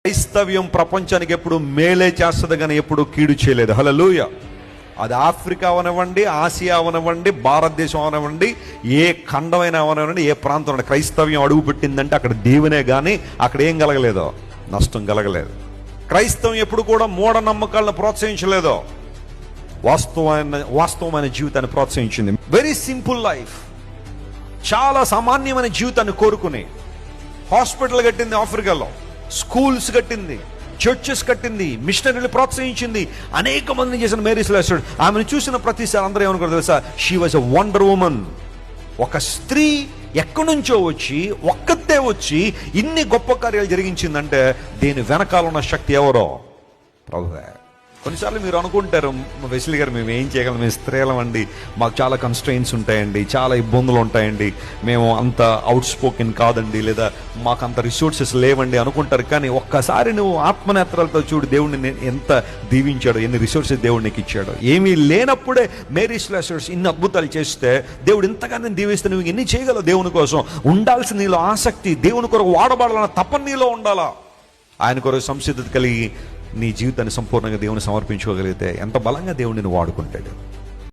క్రైస్తవ్యం ప్రపంచానికి ఎప్పుడు మేలే చేస్తుంది కానీ ఎప్పుడు కీడు చేయలేదు. హల్లెలూయా. అది ఆఫ్రికా అవనివ్వండి, ఆసియా అవనివ్వండి, భారతదేశం అవనివ్వండి, ఏ ఖండమైనా అవనివ్వండి, ఏ ప్రాంతం క్రైస్తవ్యం అడుగు పెట్టిందంటే అక్కడ దేవునే కానీ అక్కడ ఏం కలగలేదో, నష్టం కలగలేదు. క్రైస్తవం ఎప్పుడు కూడా మూఢనమ్మకాలను ప్రోత్సహించలేదో, వాస్తవమైన జీవితాన్ని ప్రోత్సహించింది. వెరీ సింపుల్ లైఫ్, చాలా సామాన్యమైన జీవితాన్ని కోరుకుని హాస్పిటల్ కట్టింది, ఆఫ్రికాలో స్కూల్స్ కట్టింది, చర్చెస్ కట్టింది, మిషనరీలు ప్రోత్సహించింది, అనేక మందిని చేసిన మేరీ సెలెస్టియల్. ఆమెను చూసిన ప్రతిసారి అందరూ ఏమనుకుంటారు తెలుసా? She was a wonder woman. ఒక స్త్రీ ఎక్కడి నుంచో వచ్చి ఒక్కతే వచ్చి ఇన్ని గొప్ప కార్యాలు జరిగించిందంటే దీని వెనకాల ఉన్న శక్తి ఎవరో? ప్రభువే. కొన్నిసార్లు మీరు అనుకుంటారు, వెస్లీ గారు మేము ఏం చేయగలం, మేము స్త్రీలం అండి, మాకు చాలా కన్స్ట్రెయిన్స్ ఉంటాయండి, చాలా ఇబ్బందులు ఉంటాయండి, మేము అంత అవుట్ స్పోకెన్ కాదండి, లేదా మాకు అంత రిసోర్సెస్ లేవండి అనుకుంటారు. కానీ ఒక్కసారి నువ్వు ఆత్మనేత్రాలతో చూడు, దేవుడిని ఎంత దీవించాడో, ఎన్ని రిసోర్సెస్ దేవుడు నీకు ఇచ్చాడో. ఏమీ లేనప్పుడే మేరీ సెలెస్టియల్ ఇన్ని అద్భుతాలు చేస్తే దేవుడు ఇంతగానే దీవిస్తే నువ్వు ఎన్ని చేయగలవు? దేవుని కోసం ఉండాల్సిన నీలో ఆసక్తి, దేవుని కొరకు వాడబడాలన్న తపన నీలో ఉండాలా. ఆయన కొరకు సంసిద్ధత కలిగి నీ జీవితాన్ని సంపూర్ణంగా దేవుని సమర్పించుకోగలిగితే ఎంత బలంగా దేవుడిని వాడుకుంటాడు.